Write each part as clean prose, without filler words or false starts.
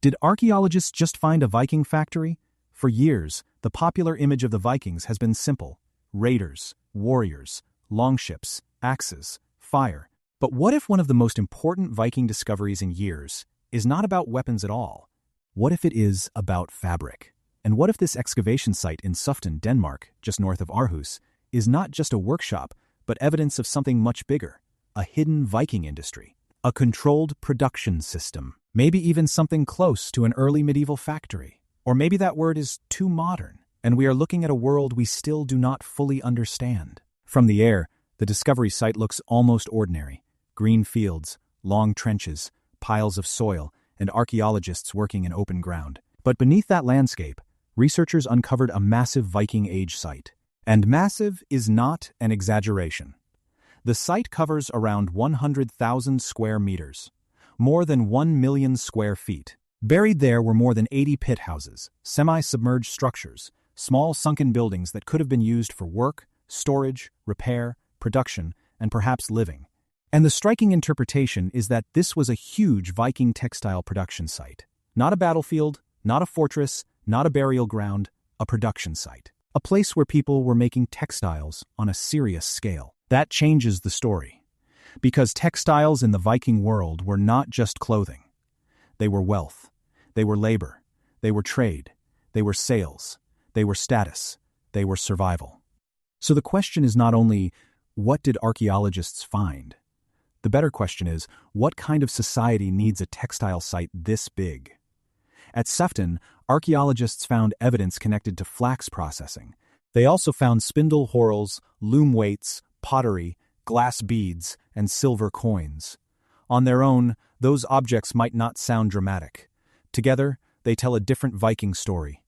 Did archaeologists just find a Viking factory? For years, the popular image of the Vikings has been simple: raiders, warriors, longships, axes, fire. But what if one of the most important Viking discoveries in years is not about weapons at all? What if it is about fabric? And what if this excavation site in Søften, Denmark, just north of Aarhus, is not just a workshop, but evidence of something much bigger: a hidden Viking industry, a controlled production system, maybe even something close to an early medieval factory? Or maybe that word is too modern, and we are looking at a world we still do not fully understand. From the air, the discovery site looks almost ordinary: green fields, long trenches, piles of soil, and archaeologists working in open ground. But beneath that landscape, researchers uncovered a massive Viking Age site. And massive is not an exaggeration. The site covers around 100,000 square meters, more than 1 million square feet. Buried there were more than 80 pit houses, semi-submerged structures, small sunken buildings that could have been used for work, storage, repair, production, and perhaps living. And the striking interpretation is that this was a huge Viking textile production site. Not a battlefield, not a fortress, not a burial ground, a production site. A place where people were making textiles on a serious scale. That changes the story. Because textiles in the Viking world were not just clothing. They were wealth. They were labor. They were trade. They were sales. They were status. They were survival. So the question is not only, what did archaeologists find? The better question is, what kind of society needs a textile site this big? At Søften, archaeologists found evidence connected to flax processing. They also found spindle whorls, loom weights, pottery, glass beads, and silver coins. On their own, those objects might not sound dramatic. Together, they tell a different Viking story.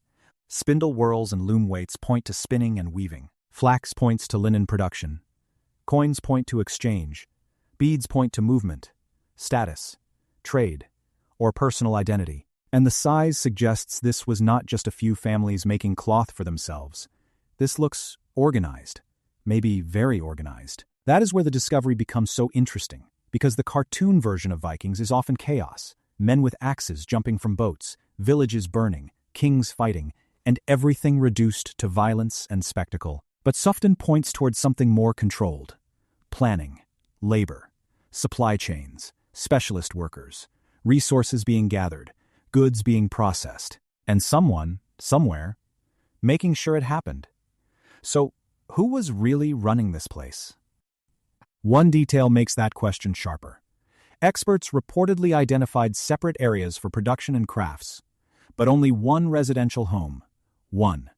Spindle whorls and loom weights point to spinning and weaving. Flax points to linen production. Coins point to exchange. Beads point to movement, status, trade, or personal identity. And the size suggests this was not just a few families making cloth for themselves. This looks organized, maybe very organized. That is where the discovery becomes so interesting, because the cartoon version of Vikings is often chaos: men with axes jumping from boats, villages burning, kings fighting, and everything reduced to violence and spectacle. But Søften points towards something more controlled: planning, labor, supply chains, specialist workers, resources being gathered, goods being processed, and someone, somewhere, making sure it happened. So, who was really running this place? One detail makes that question sharper. Experts reportedly identified separate areas for production and crafts, but only one residential home. One.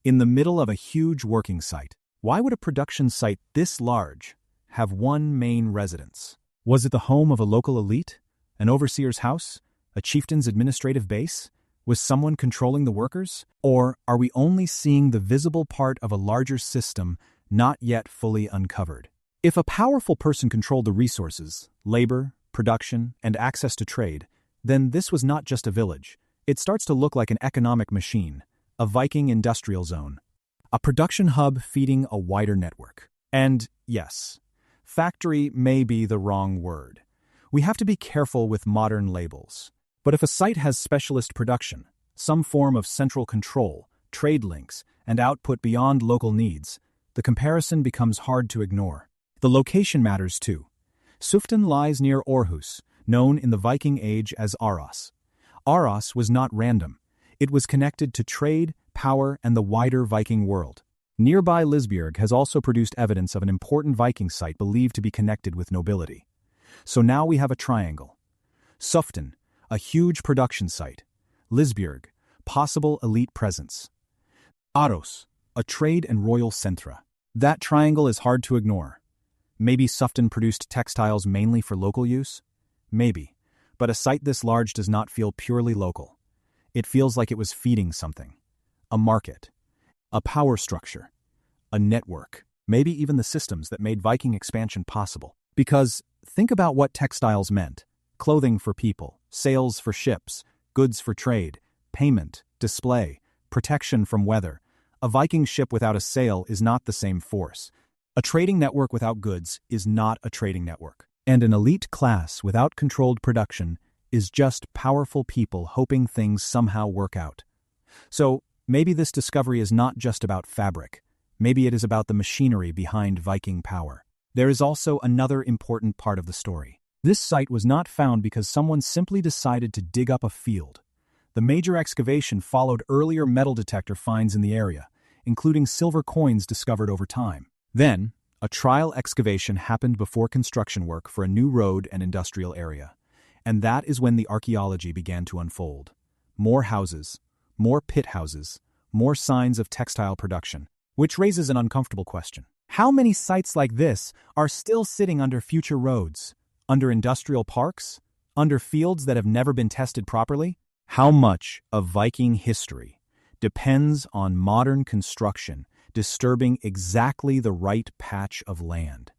In the middle of a huge working site. Why would a production site this large have one main residence? Was it the home of a local elite? An overseer's house? A chieftain's administrative base? Was someone controlling the workers? Or are we only seeing the visible part of a larger system not yet fully uncovered? If a powerful person controlled the resources, labor, production, and access to trade, then this was not just a village. It starts to look like an economic machine, a Viking industrial zone, a production hub feeding a wider network. And yes, factory may be the wrong word. We have to be careful with modern labels. But if a site has specialist production, some form of central control, trade links, and output beyond local needs, the comparison becomes hard to ignore. The location matters too. Søften lies near Aarhus, known in the Viking Age as Aros. Aros was not random. It was connected to trade, power, and the wider Viking world. Nearby Lisbjerg has also produced evidence of an important Viking site believed to be connected with nobility. So now we have a triangle. Søften, a huge production site. Lisbjerg, possible elite presence. Aros, a trade and royal centra. That triangle is hard to ignore. Maybe Søften produced textiles mainly for local use? Maybe. But a site this large does not feel purely local. It feels like it was feeding something. A market. A power structure. A network. Maybe even the systems that made Viking expansion possible. Because think about what textiles meant. Clothing for people, sales for ships, goods for trade, payment, display, protection from weather. A Viking ship without a sail is not the same force. A trading network without goods is not a trading network. And an elite class without controlled production is just powerful people hoping things somehow work out. So, maybe this discovery is not just about fabric. Maybe it is about the machinery behind Viking power. There is also another important part of the story. This site was not found because someone simply decided to dig up a field. The major excavation followed earlier metal detector finds in the area, including silver coins discovered over time. Then, a trial excavation happened before construction work for a new road and industrial area. And that is when the archaeology began to unfold. More houses, more pit houses, more signs of textile production. Which raises an uncomfortable question. How many sites like this are still sitting under future roads, under industrial parks, under fields that have never been tested properly? How much of Viking history depends on modern construction disturbing exactly the right patch of land?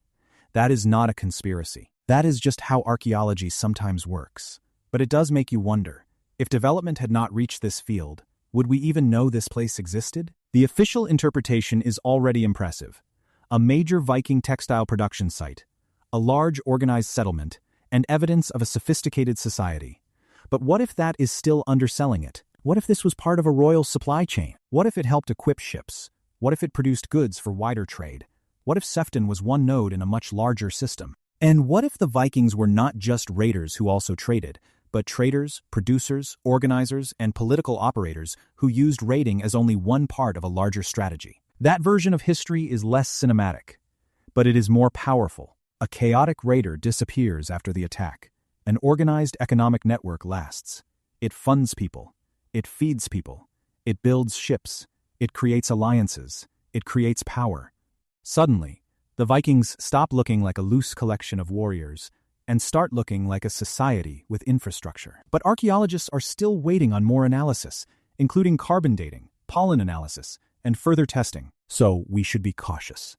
That is not a conspiracy. That is just how archaeology sometimes works. But it does make you wonder, if development had not reached this field, would we even know this place existed? The official interpretation is already impressive. A major Viking textile production site, a large organized settlement, and evidence of a sophisticated society. But what if that is still underselling it? What if this was part of a royal supply chain? What if it helped equip ships? What if it produced goods for wider trade? What if Søften was one node in a much larger system? And what if the Vikings were not just raiders who also traded, but traders, producers, organizers, and political operators who used raiding as only one part of a larger strategy? That version of history is less cinematic, but it is more powerful. A chaotic raider disappears after the attack. An organized economic network lasts. It funds people. It feeds people. It builds ships. It creates alliances. It creates power. Suddenly, the Vikings stop looking like a loose collection of warriors and start looking like a society with infrastructure. But archaeologists are still waiting on more analysis, including carbon dating, pollen analysis, and further testing. So we should be cautious.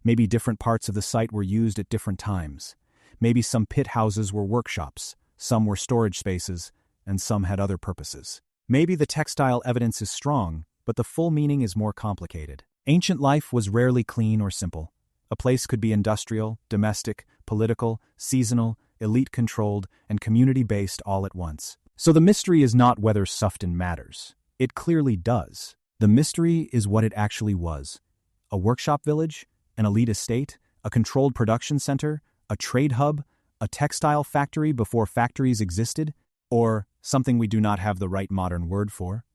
Maybe different parts of the site were used at different times. Maybe some pit houses were workshops, some were storage spaces, and some had other purposes. Maybe the textile evidence is strong, but the full meaning is more complicated. Ancient life was rarely clean or simple. A place could be industrial, domestic, political, seasonal, elite-controlled, and community-based all at once. So the mystery is not whether Søften matters. It clearly does. The mystery is what it actually was. A workshop village, an elite estate, a controlled production center, a trade hub, a textile factory before factories existed, or something we do not have the right modern word for.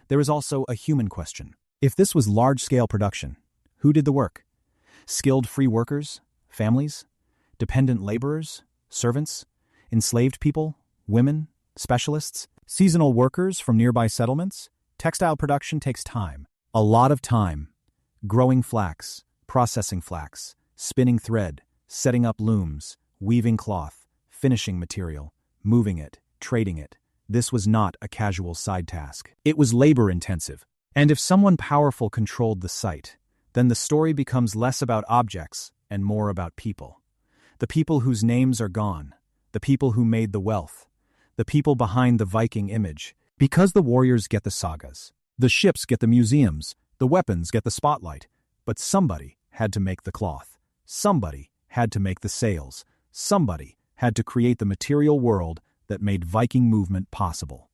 There is also a human question. If this was large-scale production, who did the work? Skilled free workers? Families? Dependent laborers? Servants? Enslaved people? Women? Specialists? Seasonal workers from nearby settlements? Textile production takes time. A lot of time. Growing flax, processing flax, spinning thread, setting up looms, weaving cloth, finishing material, moving it, trading it. This was not a casual side task. It was labor-intensive. And if someone powerful controlled the site, then the story becomes less about objects and more about people. The people whose names are gone, the people who made the wealth, the people behind the Viking image. Because the warriors get the sagas, the ships get the museums, the weapons get the spotlight, but somebody had to make the cloth. Somebody had to make the sails. Somebody had to create the material world that made Viking movement possible.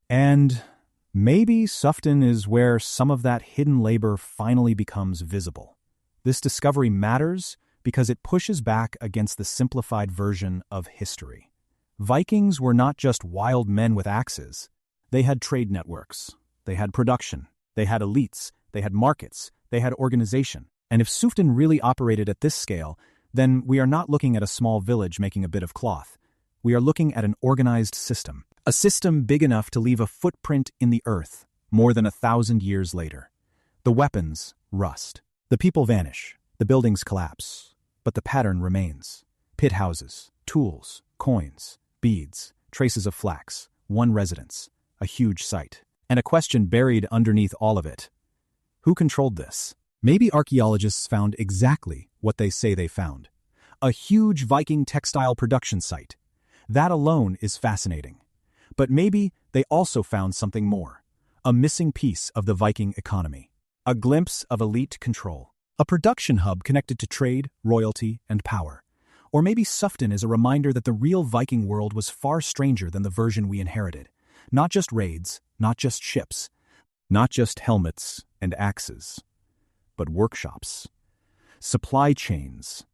And maybe Søften is where some of that hidden labor finally becomes visible. This discovery matters because it pushes back against the simplified version of history. Vikings were not just wild men with axes. They had trade networks. They had production. They had elites. They had markets. They had organization. And if Søften really operated at this scale, then we are not looking at a small village making a bit of cloth. We are looking at an organized system. A system big enough to leave a footprint in the earth more than 1,000 years later. The weapons rust. The people vanish. The buildings collapse. But the pattern remains. Pit houses, tools, coins, beads, traces of flax, one residence, a huge site. And a question buried underneath all of it. Who controlled this? Maybe archaeologists found exactly what they say they found. A huge Viking textile production site. That alone is fascinating. But maybe they also found something more. A missing piece of the Viking economy. A glimpse of elite control. A production hub connected to trade, royalty, and power. Or maybe Søften is a reminder that the real Viking world was far stranger than the version we inherited. Not just raids, not just ships, not just helmets and axes, but workshops, supply chains,